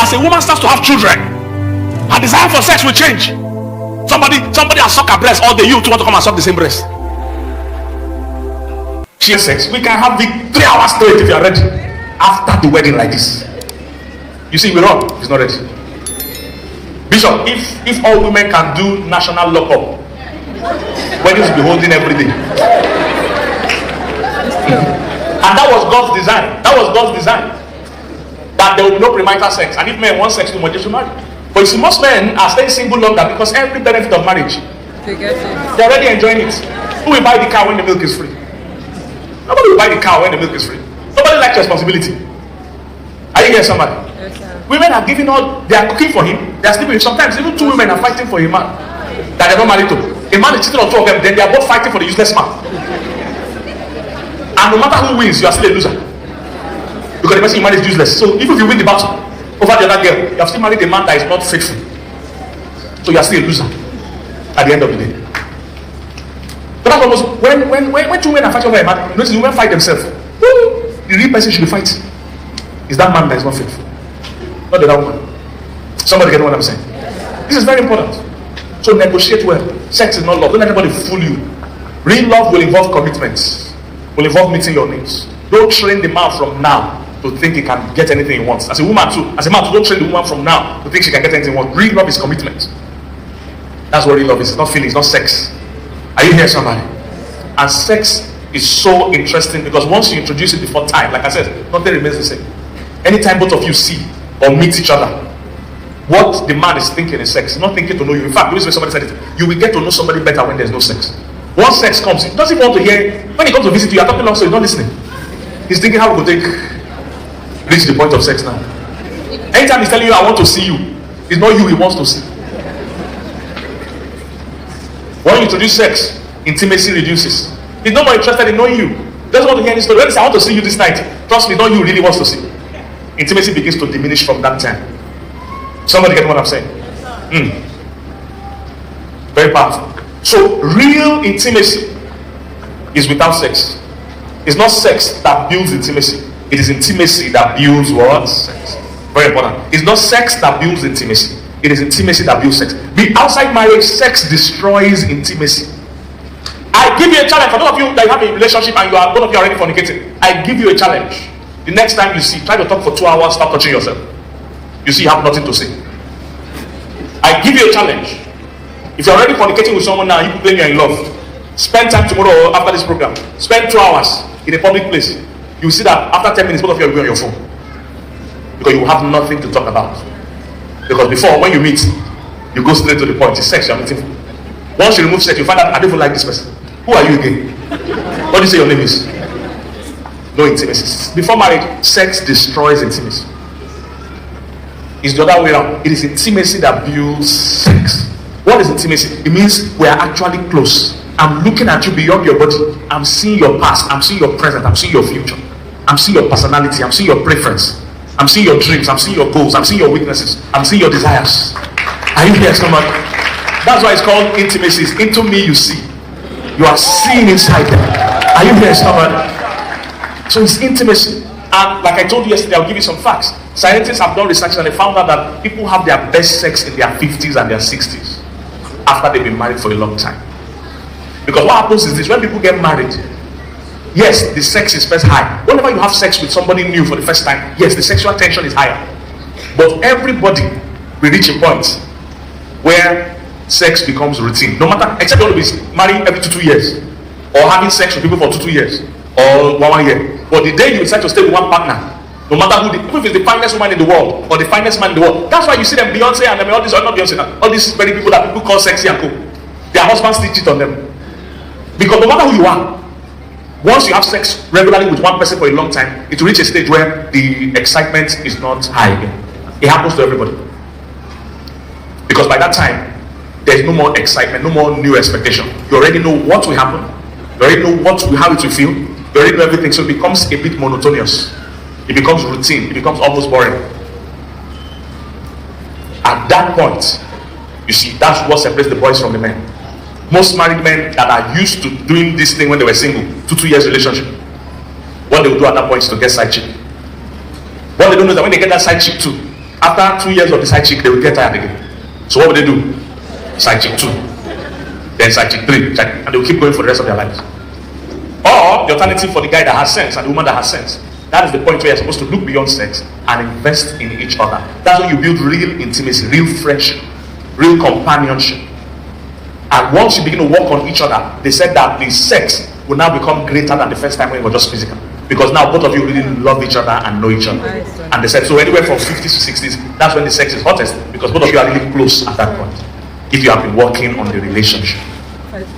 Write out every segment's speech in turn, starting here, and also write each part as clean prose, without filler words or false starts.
as a woman starts to have children, her desire for sex will change. Somebody has sucked her breast all day. You too want to come and suck the same breast. She has sex. We can have the 3 hours straight if you are ready. After the wedding like this, you see, we run. He's not ready. Bishop, if all women can do national lockup, weddings will be holding every day. And that was God's design. That was God's design. That there will be no premarital sex. And if men want sex too much, they should marry. But you see, most men are staying single longer because every benefit of marriage, they're already enjoying it. Who will buy the car when the milk is free? Nobody will buy the car when the milk is free. Nobody likes responsibility. Are you getting somebody? Yes, women are giving all, they are cooking for him, they are sleeping with him. Sometimes even 2 women are fighting for a man that they're not married to. A man is cheating on 2 of them, then they are both fighting for the useless man. And no matter who wins, you are still a loser. Because the person you marry is useless. So even if you win the battle over the other girl, you have still married a man that is not faithful. So you are still a loser at the end of the day. But that's almost when 2 women are fighting over a man, you notice the women fight themselves. The real person should be fighting is that man that is not faithful, not the other woman. Somebody get what I'm saying? This is very important. So negotiate well. Sex is not love. Don't let anybody fool you. Real love will involve commitments, will involve meeting your needs. Don't train the man from now to think he can get anything he wants. As a woman too, don't train the woman from now to think she can get anything he wants. Real love is commitment. That's what real love is. It's not feelings, not sex. Are you here, somebody? And sex is so interesting because once you introduce it before time, like I said, nothing remains the same. Anytime both of you see or meet each other, what the man is thinking is sex, not thinking to know you. In fact, this way somebody said it, you will get to know somebody better when there's no sex. Once sex comes, he doesn't want to hear. When he comes to visit you, you're talking long, so he's not listening. He's thinking how we could reach the point of sex now. Anytime he's telling you, I want to see you, it's not you he wants to see. When you introduce sex, intimacy reduces. He's no more interested in knowing you. He doesn't want to hear any story. When he says, I want to see you this night, trust me, not you really wants to see. Intimacy begins to diminish from that time. Somebody get what I'm saying? Very powerful. So real intimacy is without sex. It's not sex that builds intimacy. It is intimacy that builds what? Sex. Very important. It's not sex that builds intimacy. It is intimacy that builds sex. Be outside marriage, sex destroys intimacy. I give you a challenge for those of you that have a relationship and both of you are already fornicating. I give you a challenge. The next time you see, try to talk for 2 hours, stop touching yourself. You see, you have nothing to say. I give you a challenge. If you're already fornicating with someone now, you claim you're in love. Spend time tomorrow after this program. Spend 2 hours in a public place. You will see that after 10 minutes, both of you will be on your phone. Because you will have nothing to talk about. Because before, when you meet, you go straight to the point. It's sex you're meeting for. Once you remove sex, you find out, I don't even like this person. Who are you again? What do you say your name is? No intimacy. Before marriage, sex destroys intimacy. It's the other way around. It is intimacy that builds sex. What is intimacy? It means we are actually close. I'm looking at you beyond your body. I'm seeing your past. I'm seeing your present. I'm seeing your future. I'm seeing your personality. I'm seeing your preference. I'm seeing your dreams. I'm seeing your goals. I'm seeing your weaknesses. I'm seeing your desires. Are you here, somebody? That's why it's called intimacy. It's into me you see. You are seeing inside them. Are you here, somebody? So it's intimacy. And like I told you yesterday, I'll give you some facts. Scientists have done research and they found out that people have their best sex in their 50s and their 60s after they've been married for a long time. Because what happens is this: when people get married, yes, the sex is first high. Whenever you have sex with somebody new for the first time, yes, the sexual tension is higher. But everybody will reach a point where sex becomes routine. No matter, except you want to be married every 2 years, or having sex with people for 2 years, or 1 year. But the day you decide to stay with one partner, no matter who, if it's the finest woman in the world or the finest man in the world, that's why you see them Beyonce and all this, or not Beyonce, all these very people that people call sexy and cool. Their husbands still cheat on them. Because no matter who you are, once you have sex regularly with one person for a long time, it will reach a stage where the excitement is not high again. It happens to everybody. Because by that time, there's no more excitement, no more new expectation. You already know what will happen. You already know how it will feel. You already know everything. So it becomes a bit monotonous. It becomes routine. It becomes almost boring. At that point, you see, that's what separates the boys from the men. Most married men that are used to doing this thing when they were single, 2 years relationship, what they will do at that point is to get side chick. What they don't know is that when they get that side chick too, After 2 years of the side chick, they will get tired again. So what will they do? Side chick 2, then side chick 3, and they will keep going for the rest of their lives. Or the alternative for the guy that has sense and the woman that has sense. That is the point where you're supposed to look beyond sex and invest in each other. That's when you build real intimacy, real friendship, real companionship. And once you begin to work on each other, they said that the sex will now become greater than the first time when it was just physical. Because now both of you really love each other and know each other. And they said, so anywhere from 50s to 60s, that's when the sex is hottest, because both of you are really close at that point. If you have been working on the relationship.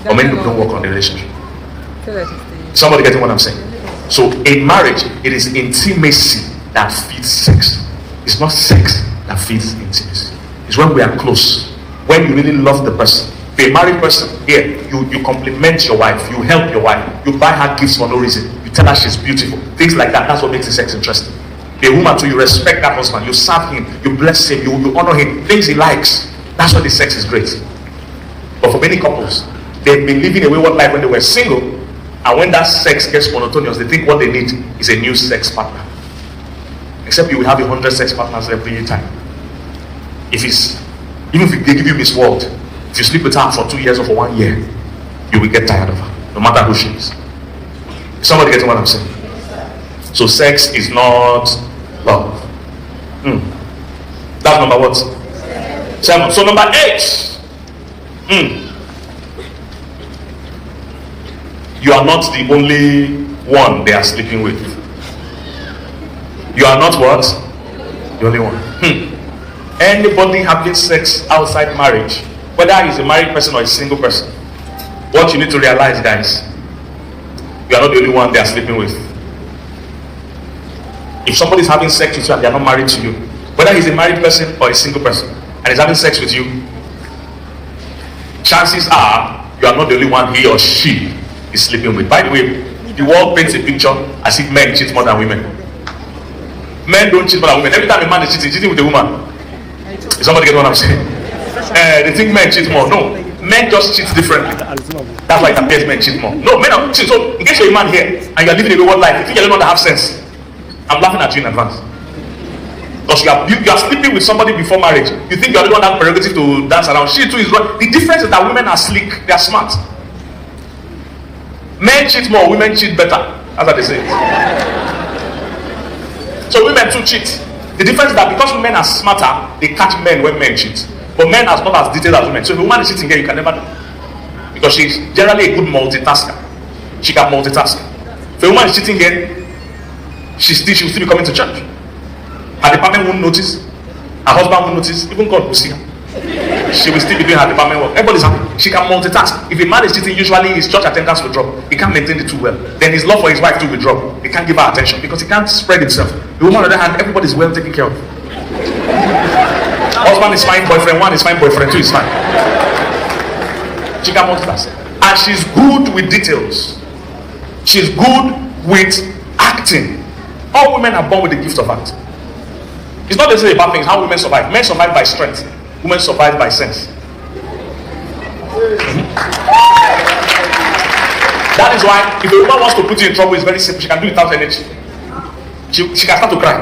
Or many people don't work on the relationship. Somebody getting what I'm saying? So in marriage, it is intimacy that feeds sex. It's not sex that feeds intimacy. It's when we are close, when you really love the person. If you're a married person, here, you compliment your wife, you help your wife, you buy her gifts for no reason, you tell her she's beautiful, things like that. That's what makes the sex interesting. A woman too, you respect that husband, you serve him, you bless him, you honor him, things he likes. That's why the sex is great. But for many couples, they've been living a wayward life when they were single, and when that sex gets monotonous, they think what they need is a new sex partner. Except you will have 100 sex partners every time. Even if they give you Miss World, if you sleep with her for 2 years or for 1 year, you will get tired of her, no matter who she is. Somebody getting what I'm saying? So sex is not love. That's number what? 7. So number 8. You are not the only one they are sleeping with. You are not what? The only one. Anybody having sex outside marriage, whether he's a married person or a single person, what you need to realize, guys, you are not the only one they are sleeping with. If somebody is having sex with you and they are not married to you, whether he's a married person or a single person, and he's having sex with you, chances are you are not the only one he or she is sleeping with. By the way, the world paints a picture as if men cheat more than women. Men don't cheat more than women. Every time a man is cheating, he's cheating with a woman. Is somebody get what I'm saying? They think men cheat more. No, men just cheat differently. That's why it appears men cheat more. No, men are cheating. So in case you're a man here and you're living a wayward life, you think you're the one that have sense, I'm laughing at you in advance. Because you are sleeping with somebody before marriage. You think you're the one that has prerogative to dance around. She too is wrong. The difference is that women are slick, they are smart. Men cheat more, women cheat better. That's what they say. So women too cheat. The difference is that because women are smarter, they catch men when men cheat. But men are not as detailed as women. So if a woman is cheating here, you can never do. Because she's generally a good multitasker. She can multitask. If a woman is cheating here, she will still be coming to church. Her department won't notice. Her husband won't notice. Even God will see her. She will still be doing her department work. Everybody's happy. She can multitask. If a man is cheating, usually his church attendance will drop. He can't maintain it too well. Then his love for his wife too will drop. He can't give her attention because he can't spread himself. The woman on the other hand, everybody's well taken care of. Husband is fine, boyfriend 1 is fine, boyfriend 2 is fine. She can multitask. And she's good with details. She's good with acting. All women are born with the gift of acting. It's not necessarily about things, how women survive. Men survive by strength. Women survive by sense. That is why if a woman wants to put you in trouble, it's very simple. She can do it without energy. She can start to cry.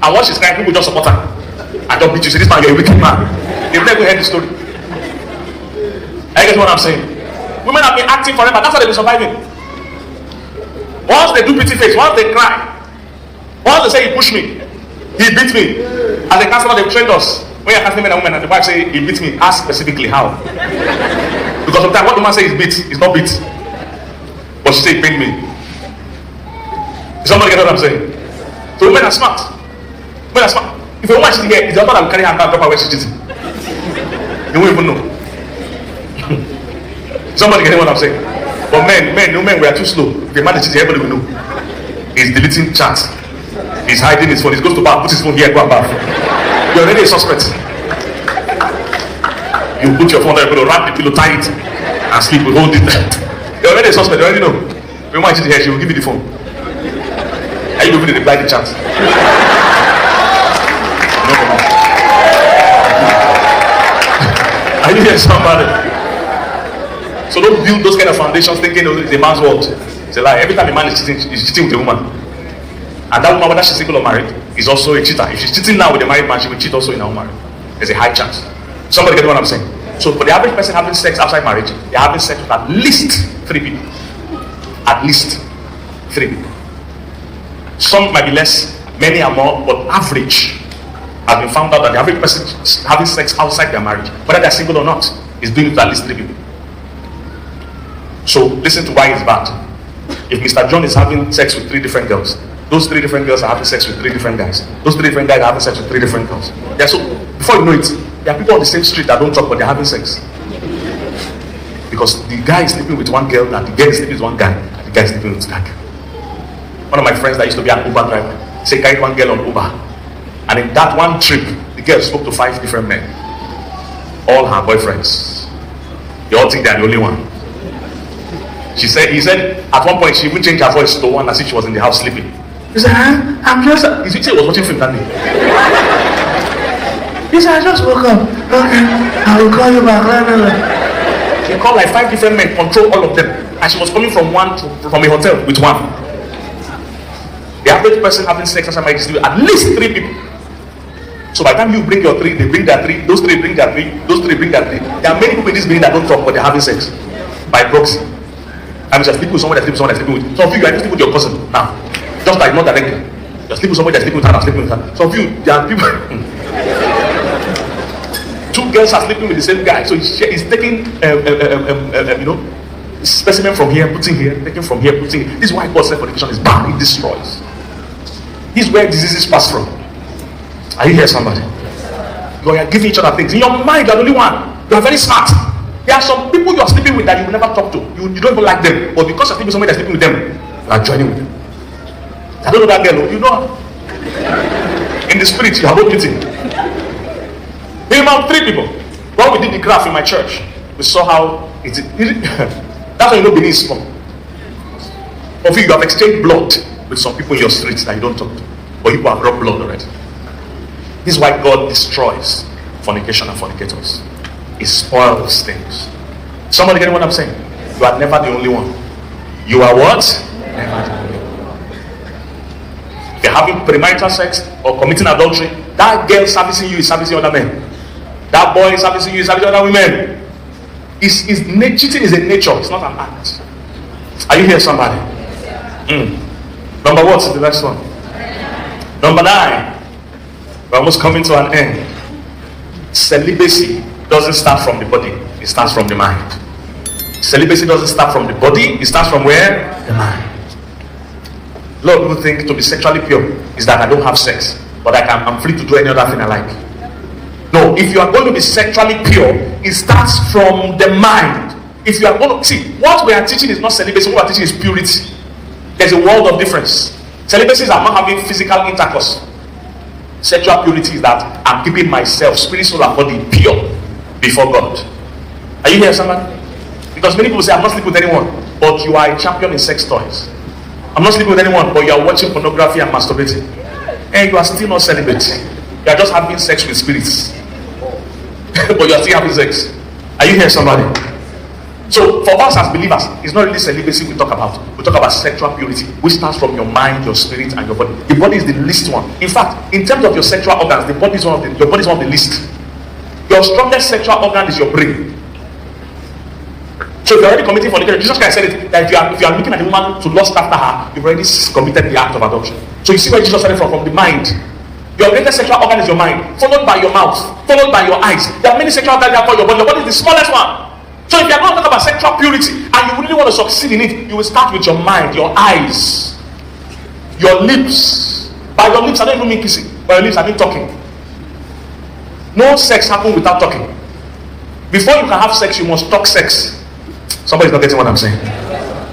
And once she's crying, people just support her. And don't beat you. Say, this man, you're a wicked man. They've never heard the story. I get what I'm saying. Women have been acting forever. That's how they've been surviving. Once they do pretty face, once they cry, once they say he pushed me, he beat me. As a counselor, they've trained us. When you're casting men and women and the wife say he beat me, ask specifically how. Because sometimes what the man says is beat is not beat. But she say he pained me. Somebody get what I'm saying? So women are smart. Women are smart. If a woman is here, it's the other that will carry her and drop her where she's cheating. You won't even know. Somebody get what I'm saying? But men, we are too slow. If a man is cheating, everybody will know. He's deleting chats. He's hiding his phone. He goes to bath, put his phone here, go and bath. You're already a suspect. You put your phone there, you wrap the pillow tight and sleep with hold it. You're already a suspect, you already know. When you want to here, she will give you the phone. Are you going to reply the chat? No. Are you hearing somebody? So don't build those kind of foundations thinking it's a man's world. It's a lie. Every time a man is cheating with a woman. And that woman, whether she's single or married, is also a cheater. If she's cheating now with a married man, she will cheat also in her own marriage. There's a high chance. Somebody get what I'm saying? So for the average person having sex outside marriage, they're having sex with at least 3 people. At least 3 people. Some might be less, many are more, but average has been found out that the average person having sex outside their marriage, whether they're single or not, is doing it with at least 3 people. So listen to why it's bad. If Mr. John is having sex with 3 different girls, those 3 different girls are having sex with 3 different guys. Those 3 different guys are having sex with 3 different girls. Yeah, so before you know it, there are people on the same street that don't talk, but they're having sex. Because the guy is sleeping with one girl, and the girl is sleeping with one guy, and the guy is sleeping with that girl. One of my friends that used to be an Uber driver, say carried one girl on Uber. And in that one trip, the girl spoke to 5 different men. All her boyfriends. They all think they're the only one. He said, at one point, she even changed her voice to one as if she was in the house sleeping. He said, I'm just... He said he was watching film that day. He said, I just woke up. Okay, I will call you back. She called like 5 different men, control all of them. And she was coming from a hotel with one. The average person having sex outside marriage is at least 3 people. So by the time you bring your 3, they bring their 3, those 3 bring their 3, those 3 bring their 3. There are many people in this building that don't talk, but they're having sex by proxy. I'm just sleeping with someone that's sleeping with. Some of you are sleeping with your cousin now, just like not directly. You're sleeping with somebody that's sleeping with her, I'm sleeping with her. Some of you, there are people. 2 girls are sleeping with the same guy, so he's taking, specimen from here, putting here, taking from here, putting here. This is why God said fornication is bad. It destroys. This is where diseases pass from. Are you here, somebody? You are giving each other things. In your mind, you're the only one. You are very smart. There are some people you are sleeping with that you will never talk to. You don't even like them. But because you're sleeping with somebody that's sleeping with them, you are joining with them. I don't know that girl. You know her. In the spirit, you have both meeting. Minimum 3 people. When we did the graph in my church, we saw how it is. That's why you know Benin is from. Of you have exchanged blood with some people in your streets that you don't talk to. But you have rubbed blood already. This is why God destroys fornication and fornicators. It spoils things. Somebody getting what I'm saying? You are never the only one. You are what? Never the only one. If you're having premarital sex or committing adultery, that girl servicing you is servicing other men. That boy is servicing you is servicing other women. Cheating is a nature, it's not an act. Are you here, somebody? Number what is the next one? Number 9. We're almost coming to an end. Celibacy doesn't start from the body, it starts from the mind. Celibacy doesn't start from the body, it starts from where? The mind. A lot of people think to be sexually pure is that I don't have sex, but I'm free to do any other thing I like. No, if you are going to be sexually pure, it starts from the mind. If you are going to see, what we are teaching is not celibacy, what we are teaching is purity. There's a world of difference. Celibacy is I'm not having physical intercourse. Sexual purity is that I'm keeping myself, spirit, soul, and body pure before God. Are you here, somebody? Because many people say, I'm not sleeping with anyone, but you are a champion in sex toys. I'm not sleeping with anyone, but you are watching pornography and masturbating. And you are still not celibate. You are just having sex with spirits. But you are still having sex. Are you here, somebody? So for us as believers, it's not really celibacy we talk about. We talk about sexual purity, which starts from your mind, your spirit, and your body. The body is the least one. In fact, in terms of your sexual organs, your body is one of the least. Your strongest sexual organ is your brain. So if you're already committing fornication, Jesus Christ said it, that if you are looking at a woman to lust after her, you've already committed the act of adultery. So you see where Jesus said it from the mind. Your greatest sexual organ is your mind, followed by your mouth, followed by your eyes. There are many sexual organs that call your body. Your body is the smallest one. So if you are going to talk about sexual purity and you really want to succeed in it, you will start with your mind, your eyes, your lips. By your lips, I don't even mean kissing. By your lips, I mean talking. No sex happens without talking. Before you can have sex, you must talk sex. Somebody's not getting what I'm saying.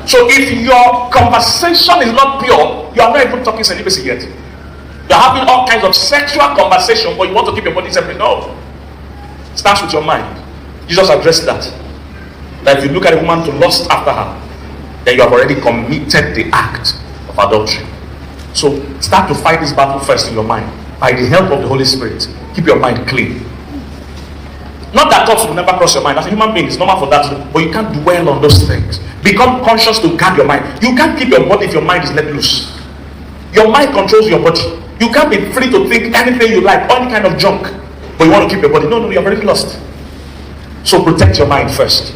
So if your conversation is not pure, you are not even talking celibacy yet. You're having all kinds of sexual conversation, but you want to keep your body separate. No. It starts with your mind. Jesus addressed that. That if you look at a woman to lust after her, then you have already committed the act of adultery. So start to fight this battle first in your mind. By the help of the Holy Spirit, keep your mind clean. Not that thoughts will never cross your mind. As a human being, it's normal for that, but you can't dwell on those things. Become conscious to guard your mind. You can't keep your body if your mind is let loose. Your mind controls your body. You can't be free to think anything you like, any kind of junk, but you want to keep your body. No, you're already lost. So protect your mind first.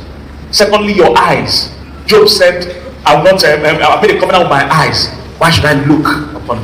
Secondly, your eyes. Job said, I made a covenant with my eyes. Why should I look upon